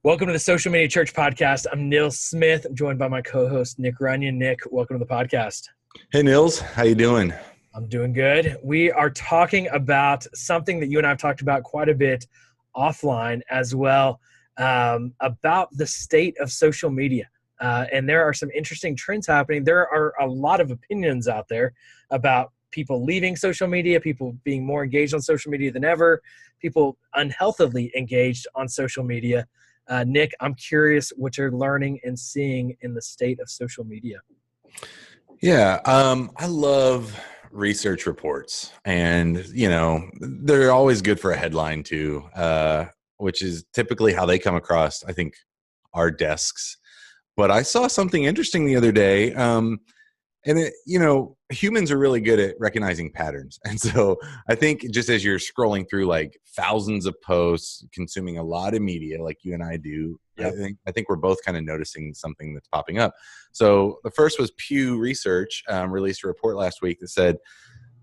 Welcome to the Social Media Church podcast. I'm Neil Smith. I'm joined by my co-host, Nick Runyon. Nick, welcome to the podcast. Hey, Nils. How you doing? I'm doing good. We are talking about something that you and I have talked about quite a bit offline as well, about the state of social media. And there are some interesting trends happening. There are a lot of opinions out there about people leaving social media, people being more engaged on social media than ever, people unhealthily engaged on social media. Nick, I'm curious what you're learning and seeing in the state of social media. Yeah, I love research reports, and they're always good for a headline too, which is typically how they come across, I think, our desks. But I saw something interesting the other day, humans are really good at recognizing patterns. And so I think just as you're scrolling through like thousands of posts, consuming a lot of media like you and I do, yep. I think we're both kind of noticing something that's popping up. So the first was Pew Research released a report last week that said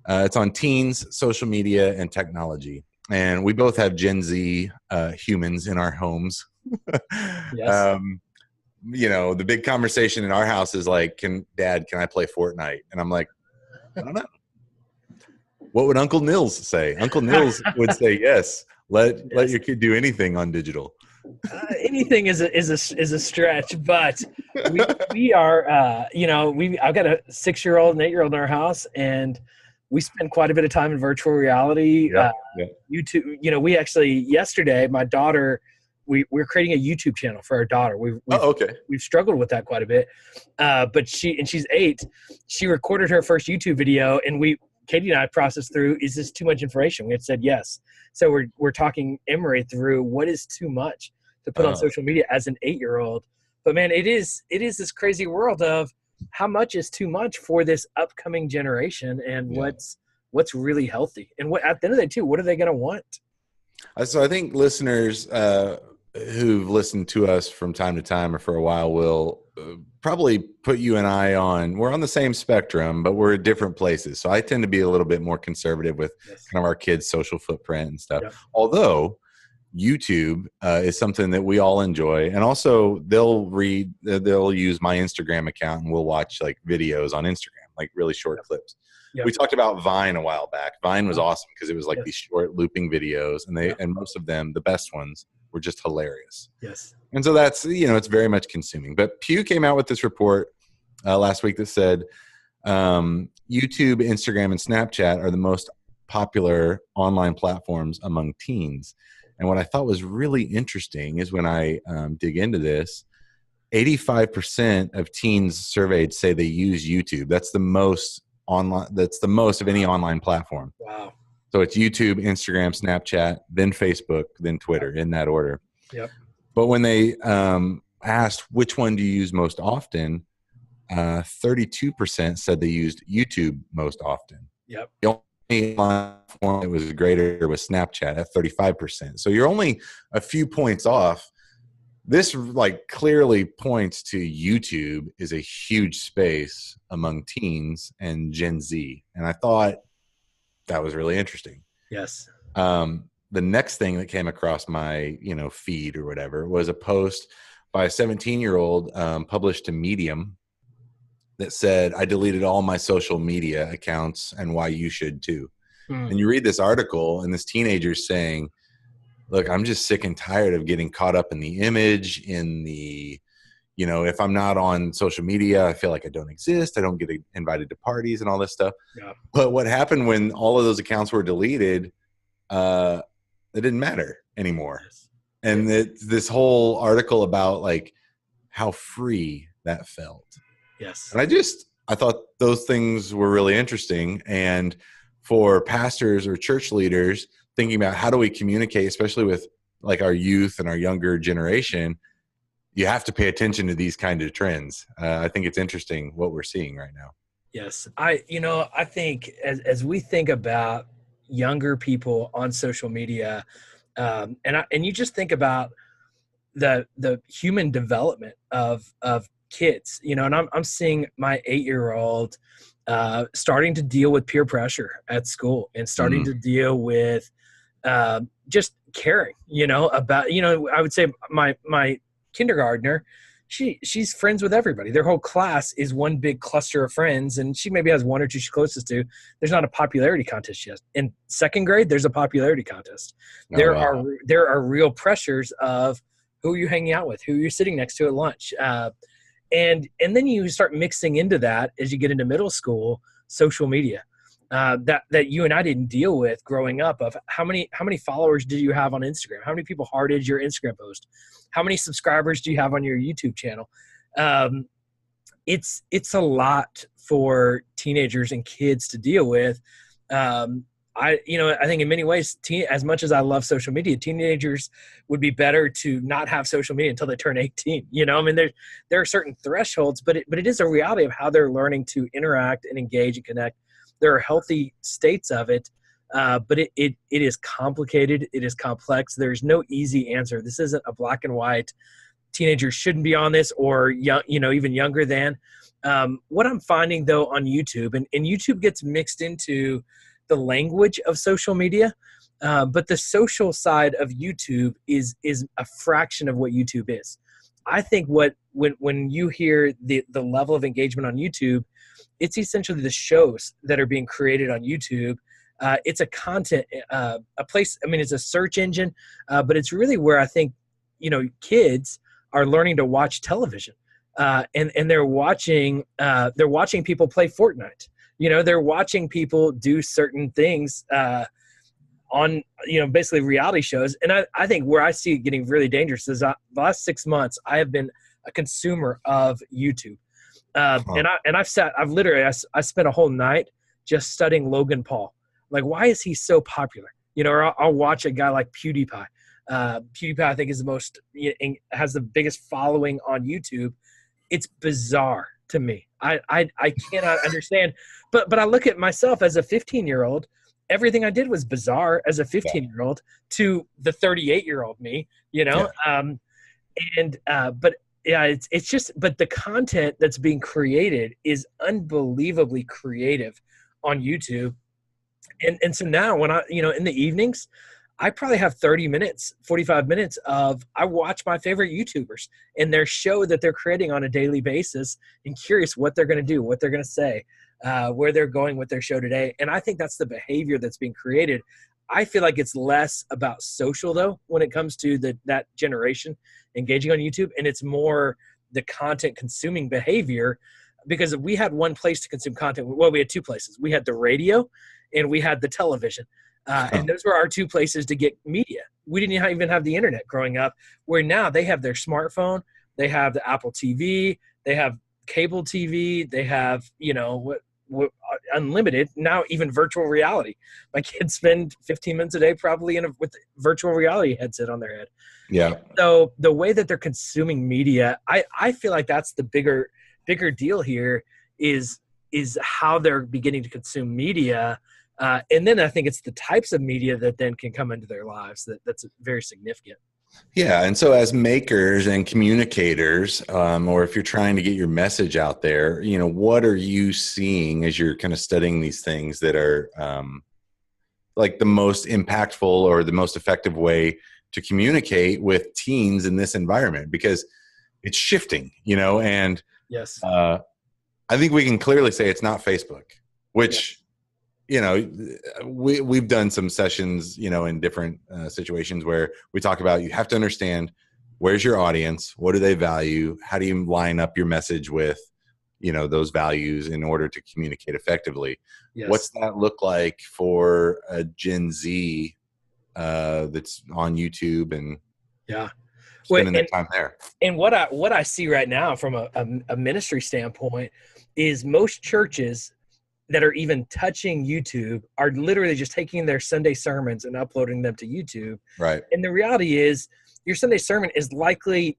it's on teens, social media, and technology. And we both have Gen Z humans in our homes. Yes. The big conversation in our house is like, Dad, can I play Fortnite? And I'm like, I don't know. What would Uncle Nils say? Uncle Nils would say, yes, let your kid do anything on digital. Anything is a stretch, but we are, I've got a 6-year-old and 8-year-old in our house, and we spend quite a bit of time in virtual reality. YouTube, we actually, yesterday, my daughter, we're creating a YouTube channel for our daughter. We've struggled with that quite a bit. But she's 8. She recorded her first YouTube video, and Katie and I processed through, is this too much information? We had said yes. So we're talking Emery through what is too much to put on social media as an 8-year-old. But man, it is this crazy world of how much is too much for this upcoming generation, and what's really healthy, and what at the end of the day too, what are they going to want? So I think listeners who've listened to us from time to time or for a while will probably put you and I we're on the same spectrum, but we're at different places. So I tend to be a little bit more conservative with kind of our kids' social footprint and stuff. Yep. Although YouTube is something that we all enjoy. And also they'll use my Instagram account, and we'll watch like videos on Instagram, like really short clips. Yep. We talked about Vine a while back. Vine was awesome because it was like these short looping videos, and most of them, the best ones, were just hilarious. Yes. And so that's, it's very much consuming. But Pew came out with this report last week that said YouTube, Instagram, and Snapchat are the most popular online platforms among teens. And what I thought was really interesting is when I dig into this, 85% of teens surveyed say they use YouTube. That's the most online. That's the most of any online platform. Wow. So it's YouTube, Instagram, Snapchat, then Facebook, then Twitter, in that order. Yep. But when they asked which one do you use most often, 32% said they used YouTube most often. Yep. The only platform that was greater was Snapchat at 35%. So you're only a few points off. This clearly points to YouTube is a huge space among teens and Gen Z. And I thought that was really interesting. Yes. The next thing that came across my, feed or whatever was a post by a 17-year-old published to Medium that said, I deleted all my social media accounts and why you should too. And you read this article, and this teenager's saying, look, I'm just sick and tired of getting caught up in the image, in the, if I'm not on social media, I feel like I don't exist. I don't get invited to parties and all this stuff. Yeah. But what happened when all of those accounts were deleted, it didn't matter anymore. Yes. And this whole article about how free that felt. Yes. And I thought those things were really interesting. And for pastors or church leaders thinking about how do we communicate, especially with our youth and our younger generation, you have to pay attention to these kind of trends. I think it's interesting what we're seeing right now. Yes. I think as we think about younger people on social media, and you just think about the human development of kids, and I'm seeing my 8-year-old starting to deal with peer pressure at school, and starting to deal with just caring, about, I would say my kindergartner, she's friends with everybody. Their whole class is one big cluster of friends, and she maybe has one or two she's closest to. There's not a popularity contest yet. In second grade, there's a popularity contest. Oh, There wow. are real pressures of who are you hanging out with, who you're sitting next to at lunch, and then you start mixing into that as you get into middle school, social media. That you and I didn't deal with growing up, of how many followers did you have on Instagram? How many people hearted your Instagram post? How many subscribers do you have on your YouTube channel? It's a lot for teenagers and kids to deal with. I think in many ways, as much as I love social media, teenagers would be better to not have social media until they turn 18. I mean, there are certain thresholds, but it is a reality of how they're learning to interact and engage and connect. There are healthy states of it, but it is complicated. It is complex. There's no easy answer. This isn't a black and white. Teenagers shouldn't be on this, or young, even younger than. What I'm finding though on YouTube, and YouTube gets mixed into the language of social media, but the social side of YouTube is a fraction of what YouTube is. I think when you hear the level of engagement on YouTube, it's essentially the shows that are being created on YouTube. It's a content, a place. I mean, it's a search engine, but it's really where I think, kids are learning to watch television, and they're watching people play Fortnite. They're watching people do certain things on, basically reality shows. And I think where I see it getting really dangerous is the last 6 months, I have been a consumer of YouTube. And I've spent a whole night just studying Logan Paul. Like, why is he so popular? Or I'll watch a guy like PewDiePie. PewDiePie, I think, has the biggest following on YouTube. It's bizarre to me. I cannot understand. But I look at myself as a 15-year-old. Everything I did was bizarre as a 15-year-old to the 38-year-old me. Yeah. But yeah, it's just, but the content that's being created is unbelievably creative on YouTube. And so now when in the evenings, I probably have 30 minutes, 45 minutes I watch my favorite YouTubers and their show that they're creating on a daily basis, and curious what they're going to do, what they're going to say, where they're going with their show today. And I think that's the behavior that's being created. I feel like it's less about social though, when it comes to that generation engaging on YouTube. And it's more the content consuming behavior, because we had one place to consume content. Well, we had two places. We had the radio and we had the television. And those were our two places to get media. We didn't even have the internet growing up, where now they have their smartphone, they have the Apple TV, they have cable TV, they have, what unlimited, now even virtual reality. My kids spend 15 minutes a day probably with virtual reality headset on their head. Yeah. So the way that they're consuming media, I feel like that's the bigger deal here is how they're beginning to consume media. And then I think it's the types of media that then can come into their lives that's very significant. Yeah. And so as makers and communicators, or if you're trying to get your message out there, what are you seeing as you're kind of studying these things that are like the most impactful or the most effective way to communicate with teens in this environment? Because it's shifting, and yes, I think we can clearly say it's not Facebook, which, we've done some sessions, in different situations where we talk about, you have to understand, where's your audience? What do they value? How do you line up your message with, those values in order to communicate effectively? yes. What's that look like for a Gen Z that's on YouTube and spending their time there? And what I see right now from a ministry standpoint is most churches that are even touching YouTube are literally just taking their Sunday sermons and uploading them to YouTube. Right. And the reality is your Sunday sermon is likely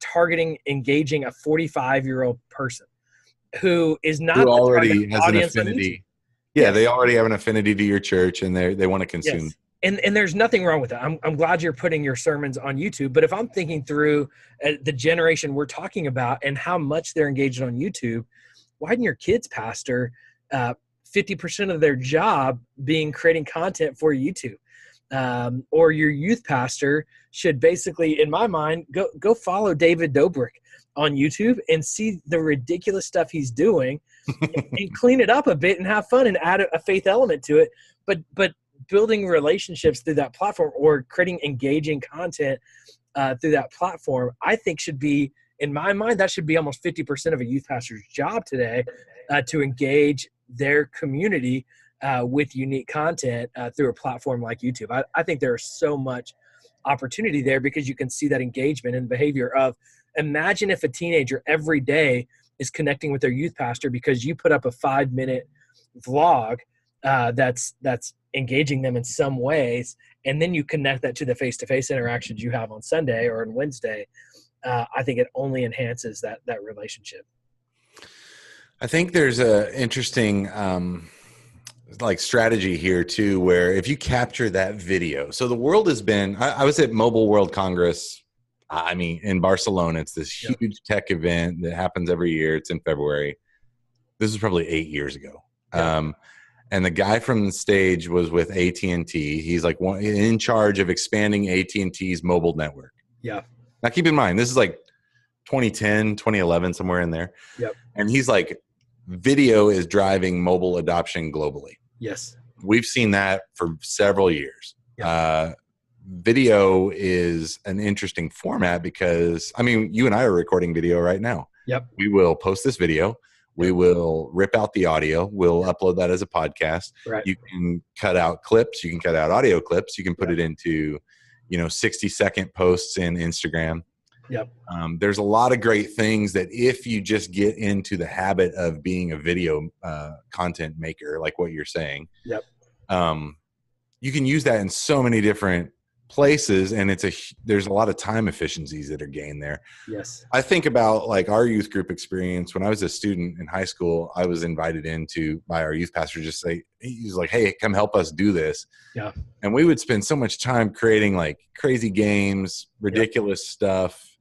engaging a 45-year-old person who is not who already has an affinity. Yeah, yes. They already have an affinity to your church and they want to consume. Yes. And there's nothing wrong with that. I'm glad you're putting your sermons on YouTube. But if I'm thinking through the generation we're talking about and how much they're engaged on YouTube, why didn't your kids pastor 50% of their job being creating content for YouTube? or your youth pastor should basically, in my mind, go follow David Dobrik on YouTube and see the ridiculous stuff he's doing and clean it up a bit and have fun and add a faith element to it. But building relationships through that platform or creating engaging content through that platform, I think should be, in my mind, that should be almost 50% of a youth pastor's job today, to engage their community with unique content through a platform like YouTube. I think there's so much opportunity there because you can see that engagement and behavior of, imagine if a teenager every day is connecting with their youth pastor because you put up a 5-minute vlog that's engaging them in some ways, and then you connect that to the face-to-face interactions you have on Sunday or on Wednesday. I think it only enhances that relationship. I think there's a interesting like strategy here too, where if you capture that video, so the world has been, I was at Mobile World Congress, I mean, in Barcelona. It's this huge tech event that happens every year. It's in February. This is probably 8 years ago. And the guy from the stage was with AT&T. He's like in charge of expanding AT&T's mobile network. Yeah. Now keep in mind, this is like 2010, 2011, somewhere in there. Yep. And he's like, video is driving mobile adoption globally. Yes. We've seen that for several years. Yep. Video is an interesting format because, I mean, you and I are recording video right now. Yep. We will post this video. We will rip out the audio. We'll upload that as a podcast. Right. You can cut out clips. You can cut out audio clips. You can put it into, 60-second posts in Instagram. Yep. There's a lot of great things that if you just get into the habit of being a video content maker, like what you're saying, yep. You can use that in so many different places, and there's a lot of time efficiencies that are gained there. Yes. I think about like our youth group experience. When I was a student in high school, I was invited by our youth pastor, he's like, hey, come help us do this. Yeah. And we would spend so much time creating like crazy games, ridiculous stuff.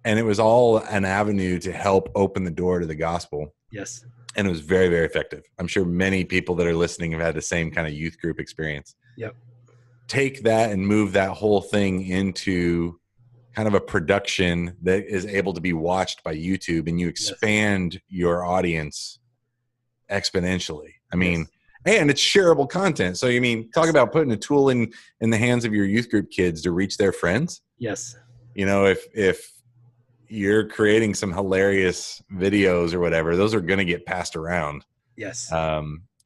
And it was all an avenue to help open the door to the gospel. Yes. And it was very, very effective. I'm sure many people that are listening have had the same kind of youth group experience. Yep. Take that and move that whole thing into kind of a production that is able to be watched by YouTube, and you expand your audience exponentially. I mean, and it's shareable content. So, talk about putting a tool in the hands of your youth group kids to reach their friends. Yes. If you're creating some hilarious videos or whatever, those are going to get passed around. Yes.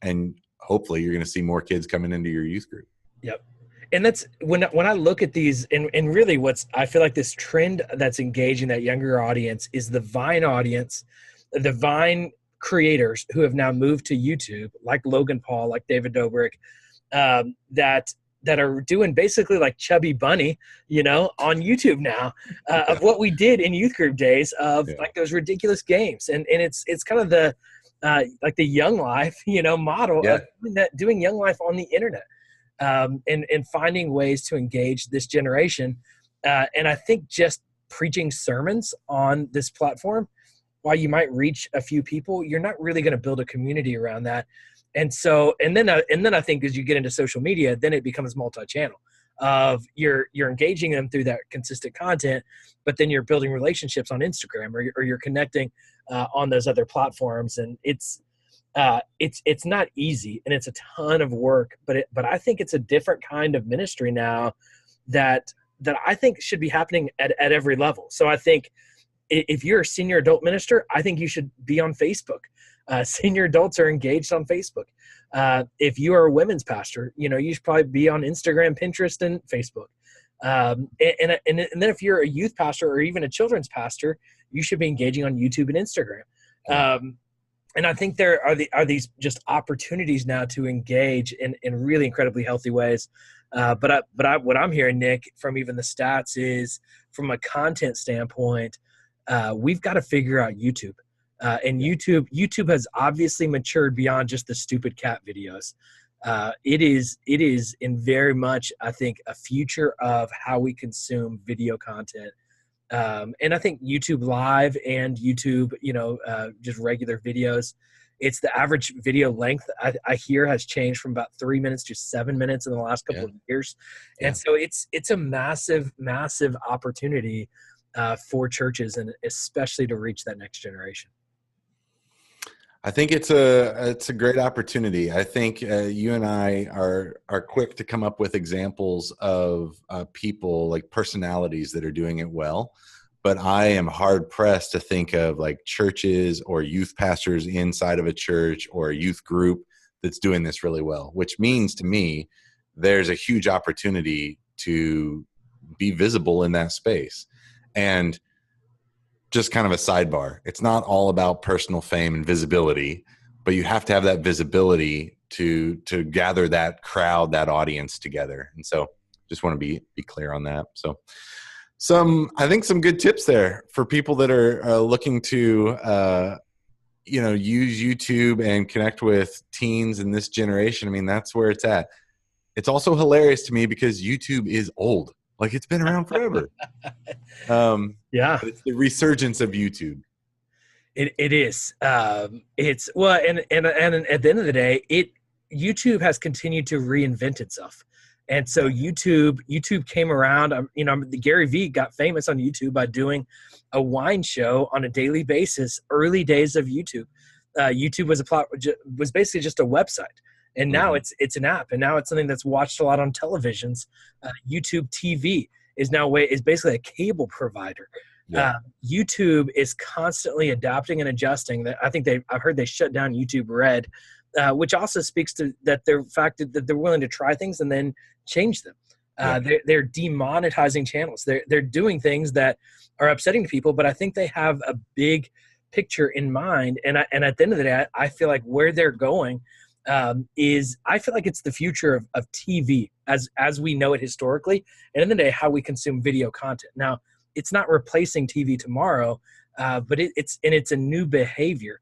And hopefully you're going to see more kids coming into your youth group. Yep. And that's when I look at these, and really I feel like this trend that's engaging that younger audience is the Vine audience, the Vine creators who have now moved to YouTube, like Logan Paul, like David Dobrik, that are doing basically like Chubby Bunny, on YouTube now, of what we did in youth group days of like those ridiculous games. And it's kind of the, like the Young Life, model of doing Young Life on the internet, and finding ways to engage this generation. And I think just preaching sermons on this platform, while you might reach a few people, you're not really going to build a community around that. And so, and then I think as you get into social media, then it becomes multi-channel of you're engaging them through that consistent content, but then you're building relationships on Instagram or you're connecting on those other platforms. And it's not easy, and it's a ton of work, but I think it's a different kind of ministry now that I think should be happening at every level. So I think if you're a senior adult minister, I think you should be on Facebook. Senior adults are engaged on Facebook. If you are a women's pastor, you should probably be on Instagram, Pinterest, and Facebook. And then if you're a youth pastor or even a children's pastor, you should be engaging on YouTube and Instagram. And I think there are these just opportunities now to engage in really incredibly healthy ways. But what I'm hearing, Nick, from even the stats is, from a content standpoint, we've got to figure out YouTube. And YouTube has obviously matured beyond just the stupid cat videos. It is in very much, I think, a future of how we consume video content. And I think YouTube Live and YouTube, just regular videos It's the average video length I hear has changed from about 3 minutes to 7 minutes in the last couple of years. And so it's a massive, massive opportunity for churches, and especially to reach that next generation. I think it's a great opportunity. I think you and I are quick to come up with examples of people, like personalities that are doing it well. But I am hard pressed to think of like churches or youth pastors inside of a church or a youth group that's doing this really well, which means to me, there's a huge opportunity to be visible in that space. And just kind of a sidebar, it's not all about personal fame and visibility, but you have to have that visibility to gather that crowd, that audience together. And so just want to be clear on that. So I think some good tips there for people that are looking to, use YouTube and connect with teens in this generation. I mean, that's where it's at. It's also hilarious to me because YouTube is old. Like, it's been around forever. Yeah. It's the resurgence of YouTube. It is. It's well, and at the end of the day, YouTube has continued to reinvent itself. And so YouTube came around. Gary Vee got famous on YouTube by doing a wine show on a daily basis. Early days of YouTube, YouTube was basically just a website, and now it's an app, and now it's something that's watched a lot on televisions. YouTube TV is basically a cable provider. Yeah. YouTube is constantly adapting and adjusting. I've heard they shut down YouTube Red, which also speaks to their fact that they're willing to try things and then change them. They're demonetizing channels. They're doing things that are upsetting to people, but I think they have a big picture in mind. And at the end of the day, I feel like where they're going I feel like it's the future of TV as we know it historically, and in the day how we consume video content. Now, it's not replacing TV tomorrow, but it's a new behavior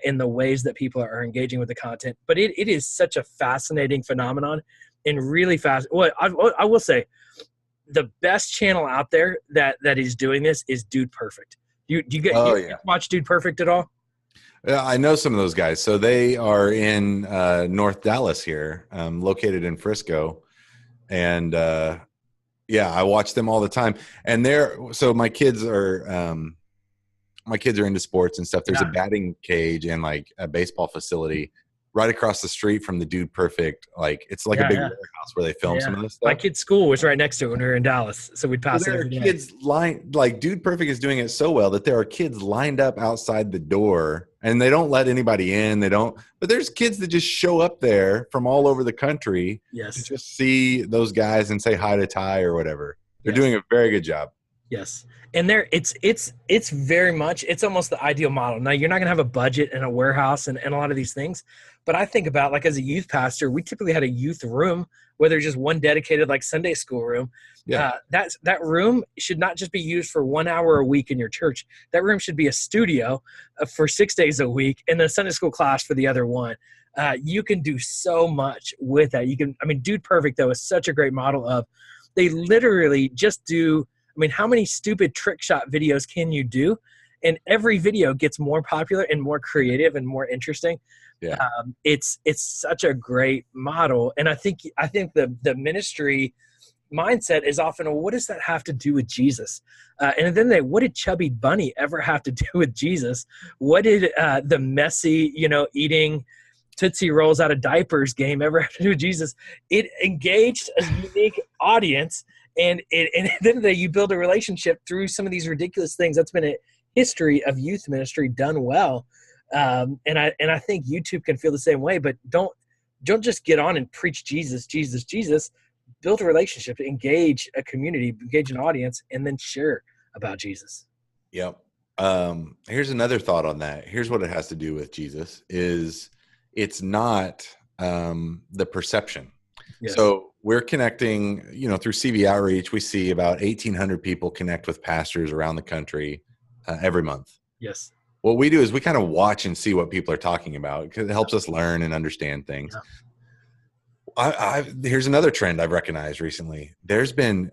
in the ways that people are engaging with the content. But it is such a fascinating phenomenon and really fast. Well, I will say the best channel out there that is doing this is Dude Perfect. Do you watch Dude Perfect at all? Yeah, I know some of those guys. So they are in North Dallas here, located in Frisco. And I watch them all the time. And so my kids are into sports and stuff. There's a batting cage and like a baseball facility right across the street from the Dude Perfect. Like, it's like a big warehouse where they film some of this stuff. My kid's school was right next to it when we were in Dallas, so we'd pass it every day. Kids Dude Perfect is doing it so well that there are kids lined up outside the door, and they don't let anybody in. But there's kids that just show up there from all over the country to just see those guys and say hi to Ty or whatever. They're doing a very good job. Yes. And it's very much, it's almost the ideal model. Now, you're not going to have a budget and a warehouse and a lot of these things, but I think about, like, as a youth pastor, we typically had a youth room, whether just one dedicated like Sunday school room. Yeah. That room should not just be used for 1 hour a week in your church. That room should be a studio for 6 days a week, and a Sunday school class for the other one. You can do so much with that. Dude Perfect, though, is such a great model of, they literally just do, how many stupid trick shot videos can you do? And every video gets more popular and more creative and more interesting. Yeah. It's such a great model. And I think the ministry mindset is often, well, what does that have to do with Jesus? And then what did Chubby Bunny ever have to do with Jesus? What did the messy, eating Tootsie Rolls out of diapers game ever have to do with Jesus? It engaged a unique audience. And then you build a relationship through some of these ridiculous things. That's been a history of youth ministry done well. And I think YouTube can feel the same way, but don't just get on and preach Jesus. Build a relationship, engage a community, engage an audience, and then share about Jesus. Yep. Here's another thought on that. Here's what it has to do with Jesus is it's not the perception. Yes. So we're connecting, through CV Outreach, we see about 1,800 people connect with pastors around the country every month. Yes. What we do is we kind of watch and see what people are talking about because it helps us learn and understand things. Yeah. Here's another trend I've recognized recently. There's been,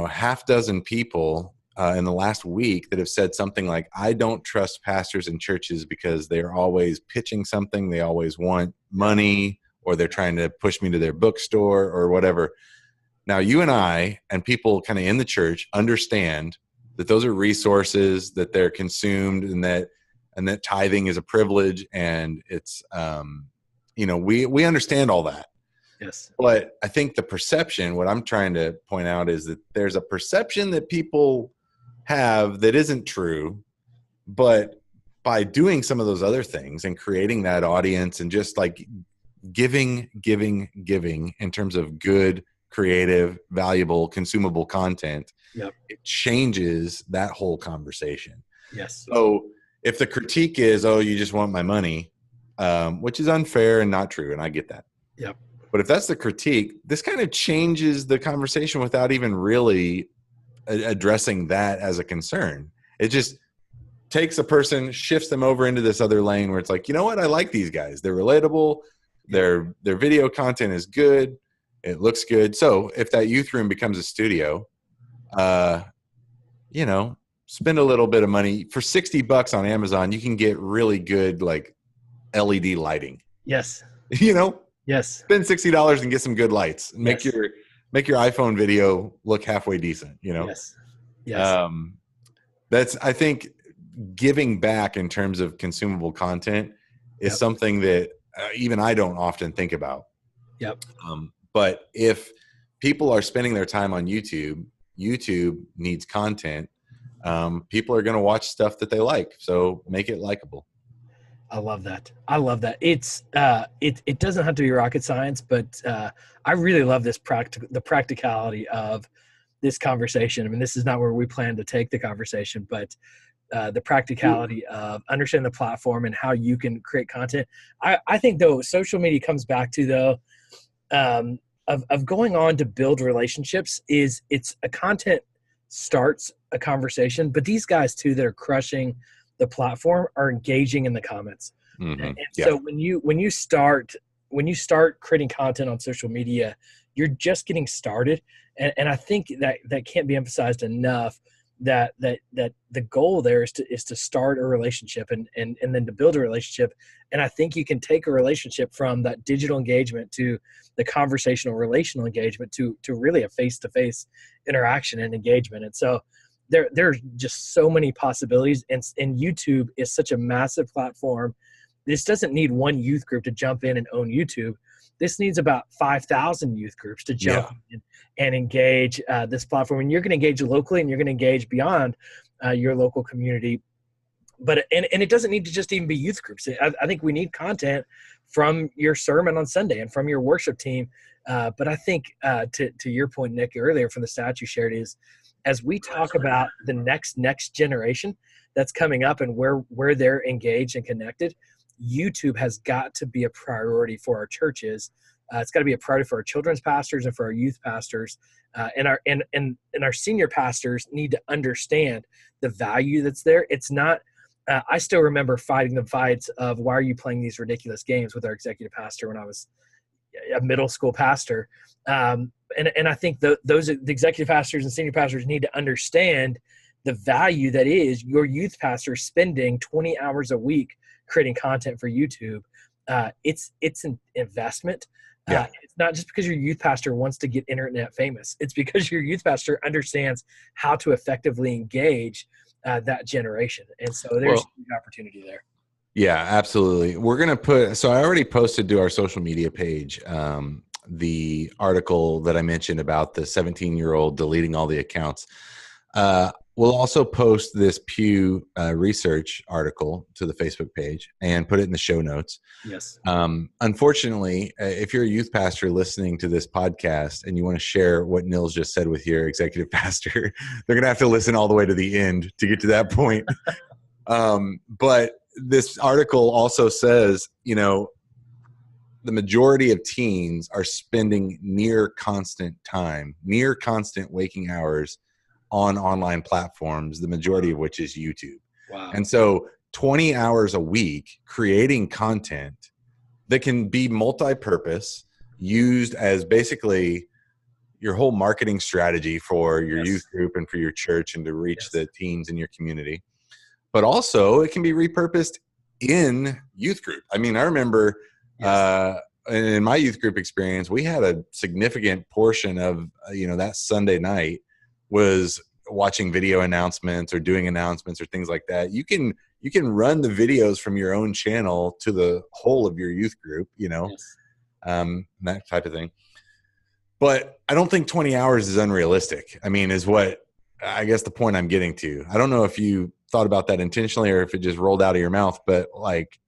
half dozen people in the last week that have said something like, I don't trust pastors and churches because they're always pitching something. They always want money, or they're trying to push me to their bookstore or whatever. Now, you and I and people kind of in the church understand that those are resources, that they're consumed, and that tithing is a privilege, and it's, we understand all that. Yes. But I think the perception, what I'm trying to point out, is that there's a perception that people have that isn't true, but by doing some of those other things and creating that audience and just like giving in terms of good, creative, valuable, consumable content, yep, it changes that whole conversation. Yes. So if the critique is, oh, you just want my money, which is unfair and not true, and I get that. Yep. But if that's the critique, this kind of changes the conversation without even really addressing that as a concern. It just takes a person, shifts them over into this other lane where it's like, you know what? I like these guys. They're relatable. Their video content is good. It looks good. So if that youth room becomes a studio, spend a little bit of money. For $60 on Amazon, you can get really good like LED lighting. Yes. Yes. Spend $60 and get some good lights. And make your iPhone video look halfway decent. Yes. Yes. That's, I think, giving back in terms of consumable content is something that even I don't often think about. Yep. But if people are spending their time on YouTube needs content. People are going to watch stuff that they like. So make it likable. I love that. It's it doesn't have to be rocket science, but I really love the practicality of this conversation. I mean, this is not where we plan to take the conversation, but the practicality of understanding the platform and how you can create content. I think though social media comes back to of going on to build relationships it's a content starts a conversation, but these guys too that are crushing the platform are engaging in the comments. Mm-hmm. And so when you start creating content on social media, you're just getting started. And I think that can't be emphasized enough, that the goal there is to start a relationship and then to build a relationship. And I think you can take a relationship from that digital engagement to the conversational relational engagement to really a face-to-face interaction and engagement. And so there's just so many possibilities, and YouTube is such a massive platform. This doesn't need one youth group to jump in and own YouTube. This needs about 5,000 youth groups to jump in and engage this platform. And you're going to engage locally, and you're going to engage beyond your local community. But and it doesn't need to just even be youth groups. I think we need content from your sermon on Sunday and from your worship team. But I think to your point, Nick, earlier from the stats you shared, is as we talk about the next generation that's coming up and where they're engaged and connected, YouTube has got to be a priority for our churches. It's got to be a priority for our children's pastors and for our youth pastors, and our senior pastors need to understand the value that's there. It's not. I still remember fighting the fights of why are you playing these ridiculous games with our executive pastor when I was a middle school pastor. And I think the executive pastors and senior pastors need to understand the value that is your youth pastor spending 20 hours a week creating content for YouTube. It's an investment. It's not just because your youth pastor wants to get internet famous. It's because your youth pastor understands how to effectively engage that generation. And so there's an opportunity there. Yeah, absolutely. We're going to so I already posted to our social media page the article that I mentioned about the 17-year-old deleting all the accounts. We'll also post this Pew Research article to the Facebook page and put it in the show notes. Yes. Unfortunately, if you're a youth pastor listening to this podcast and you want to share what Nils just said with your executive pastor, they're going to have to listen all the way to the end to get to that point. But this article also says, the majority of teens are spending near constant waking hours on online platforms, the majority of which is YouTube. Wow. And so 20 hours a week creating content that can be multi-purpose, used as basically, your whole marketing strategy for your Yes. youth group and for your church and to reach Yes. the teens in your community. But also it can be repurposed in youth group. I mean, I remember in my youth group experience, we had a significant portion of, that Sunday night was watching video announcements or doing announcements or things like that. You can run the videos from your own channel to the whole of your youth group, that type of thing. But I don't think 20 hours is unrealistic. I mean, is what I guess the point I'm getting to. I don't know if you thought about that intentionally or if it just rolled out of your mouth, but like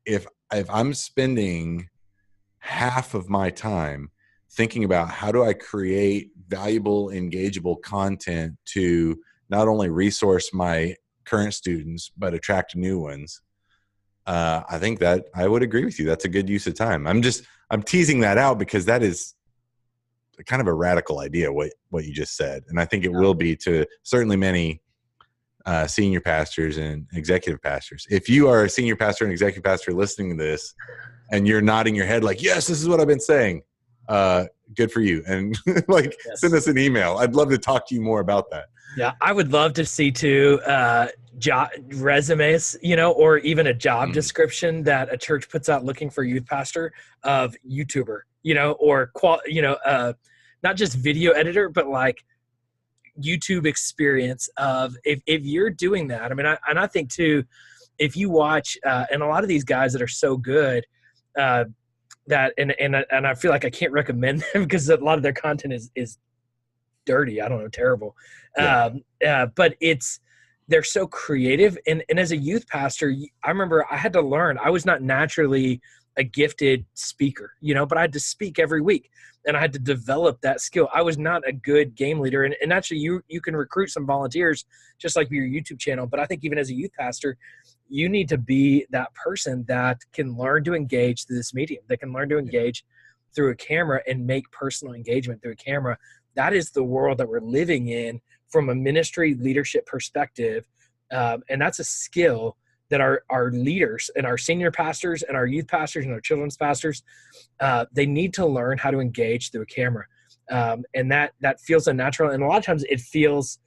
if I'm spending half of my time thinking about how do I create valuable, engageable content to not only resource my current students, but attract new ones, I think that I would agree with you. That's a good use of time. I'm teasing that out because that is kind of a radical idea, what you just said. And I think it will be to certainly many senior pastors and executive pastors. If you are a senior pastor and executive pastor listening to this and you're nodding your head like, yes, this is what I've been saying, good for you. And send us an email. I'd love to talk to you more about that. Yeah, I would love to see too job resumes, or even a job description that a church puts out looking for youth pastor of YouTuber, or not just video editor, but like YouTube experience of if you're doing that. I mean, I think too, if you watch and a lot of these guys that are so good that and I feel like I can't recommend them because a lot of their content is dirty. I don't know, terrible. Yeah. But they're so creative. And as a youth pastor, I remember I had to learn. I was not naturally a gifted speaker, but I had to speak every week and I had to develop that skill. I was not a good game leader. And actually you can recruit some volunteers just like your YouTube channel. But I think even as a youth pastor, you need to be that person that can learn to engage through this medium, that can learn to engage through a camera and make personal engagement through a camera. That is the world that we're living in from a ministry leadership perspective. And that's a skill that our leaders and our senior pastors and our youth pastors and our children's pastors, they need to learn how to engage through a camera. And that feels unnatural. And a lot of times it feels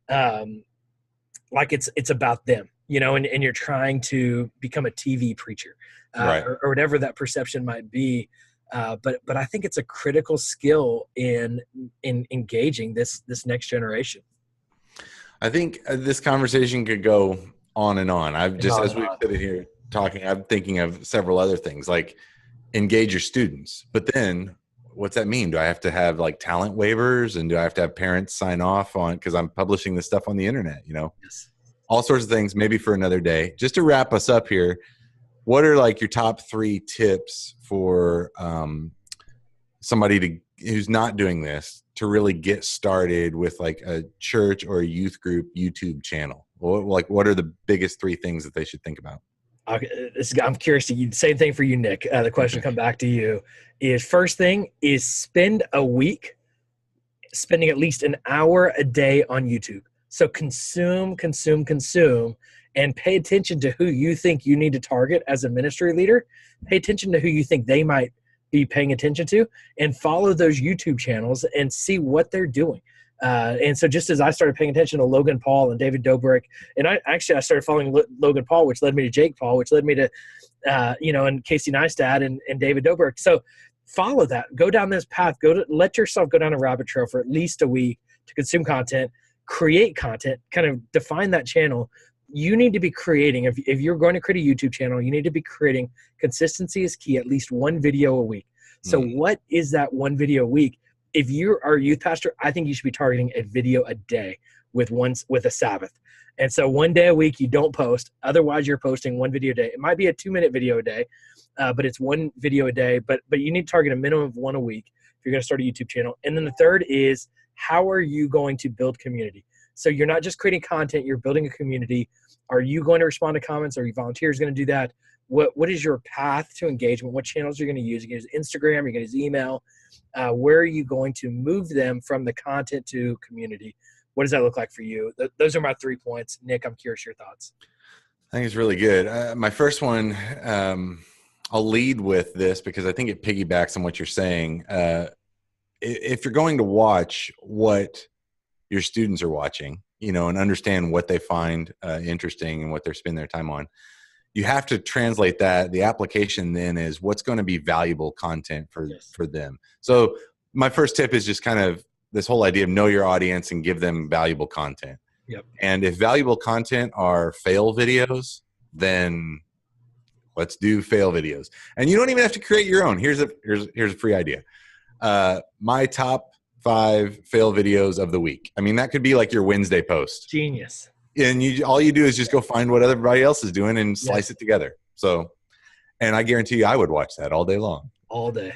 like it's about them, and you're trying to become a TV preacher right. or whatever that perception might be. But I think it's a critical skill in engaging this next generation. I think this conversation could go on and on. As we sit here talking, I'm thinking of several other things like engage your students. But then what's that mean? Do I have to have like talent waivers and do I have to have parents sign off on, because I'm publishing this stuff on the internet, Yes. All sorts of things, maybe for another day. Just to wrap us up here, what are like your top 3 tips for somebody who's not doing this to really get started with like a church or a youth group YouTube channel? What are the biggest 3 things that they should think about? Okay, I'm curious to you. Same thing for you, Nick. The question come back to you is first thing is spend a week spending at least an hour a day on YouTube. So consume, and pay attention to who you think you need to target as a ministry leader. Pay attention to who you think they might be paying attention to and follow those YouTube channels and see what they're doing. And so just as I started paying attention to Logan Paul and David Dobrik, and I started following Logan Paul, which led me to Jake Paul, which led me to, and Casey Neistat and David Dobrik. So follow that, go down this path, let yourself go down a rabbit trail for at least a week to consume content, create content, kind of define that channel. You need to be creating, if you're going to create a YouTube channel, you need to be creating. Consistency is key, at least one video a week. So what is that one video a week? If you are a youth pastor, I think you should be targeting a video a day with a Sabbath. And so one day a week you don't post. Otherwise, you're posting one video a day. It might be a 2-minute video a day, but it's one video a day. But you need to target a minimum of one a week if you're going to start a YouTube channel. And then the third is, how are you going to build community? So you're not just creating content, you're building a community. Are you going to respond to comments? Are your volunteers going to do that? What is your path to engagement? What channels are you going to use? You're going to use Instagram, you're going to use email. Where are you going to move them from the content to community? What does that look like for you? Those are my 3 points. Nick, I'm curious your thoughts. I think it's really good. My first one, I'll lead with this because I think it piggybacks on what you're saying. if you're going to watch what your students are watching, and understand what they find interesting and what they're spending their time on, you have to translate that. The application then is what's going to be valuable content for them. So my first tip is just kind of this whole idea of know your audience and give them valuable content. Yep. And if valuable content are fail videos, then let's do fail videos. And you don't even have to create your own. Here's a free idea. My top 5 fail videos of the week. I mean, that could be like your Wednesday post. Genius. And all you do is just go find what everybody else is doing and slice it together. So, and I guarantee you I would watch that all day long. All day.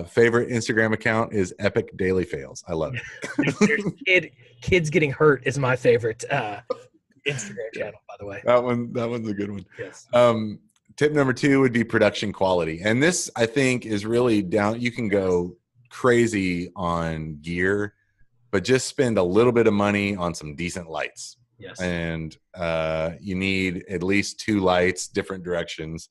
Favorite Instagram account is Epic Daily Fails. I love it. Kids getting hurt is my favorite Instagram channel, by the way. That one's a good one. Yes. Tip number 2 would be production quality. And this, I think, is really down. You can go crazy on gear, but just spend a little bit of money on some decent lights. Yes. And you need at least 2 lights, different directions.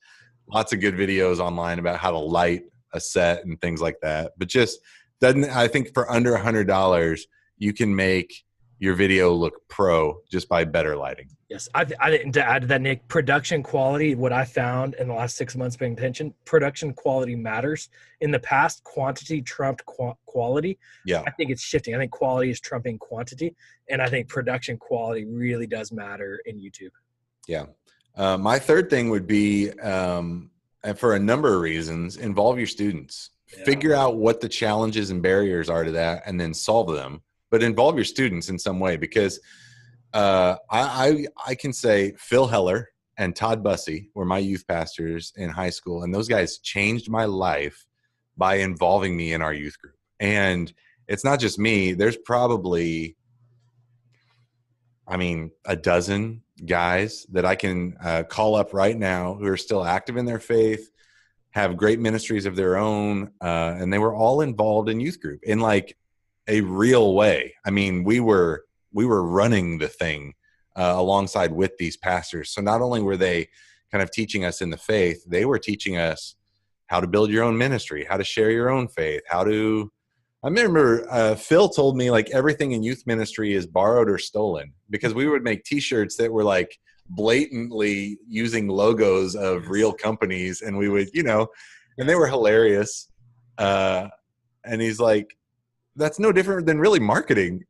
Lots of good videos online about how to light a set and things like that. But just I think for under $100, you can make your video look pro just by better lighting. Yes. I didn't to add to that, Nick, production quality, what I found in the last 6 months paying attention, production quality matters. In the past, quantity trumped quality. Yeah. I think it's shifting. I think quality is trumping quantity. And I think production quality really does matter in YouTube. Yeah. My third thing would be, and for a number of reasons, involve your students. Yeah. Figure out what the challenges and barriers are to that and then solve them. But involve your students in some way, because I can say Phil Heller and Todd Bussey were my youth pastors in high school, and those guys changed my life by involving me in our youth group. And it's not just me. There's probably, a dozen guys that I can call up right now who are still active in their faith, have great ministries of their own, and they were all involved in youth group in like a real way. I mean, we were running the thing alongside with these pastors. So not only were they kind of teaching us in the faith, they were teaching us how to build your own ministry, how to share your own faith, I remember Phil told me like everything in youth ministry is borrowed or stolen, because we would make t-shirts that were like blatantly using logos of real companies, and we would, and they were hilarious. And he's like, that's no different than really marketing,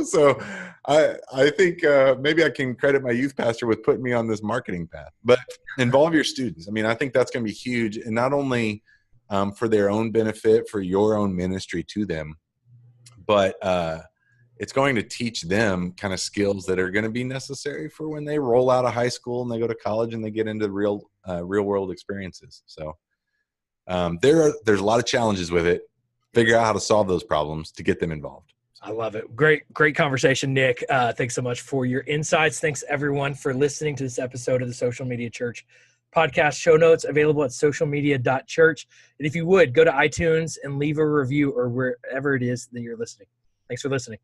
So I think maybe I can credit my youth pastor with putting me on this marketing path. But involve your students. I think that's going to be huge, and not only for their own benefit, for your own ministry to them, but it's going to teach them kind of skills that are going to be necessary for when they roll out of high school and they go to college and they get into real world experiences. So there's a lot of challenges with it. Figure out how to solve those problems to get them involved. I love it. Great conversation, Nick. Thanks so much for your insights. Thanks everyone for listening to this episode of the Social Media Church podcast. Show notes available at socialmedia.church. And if you would, go to iTunes and leave a review or wherever it is that you're listening. Thanks for listening.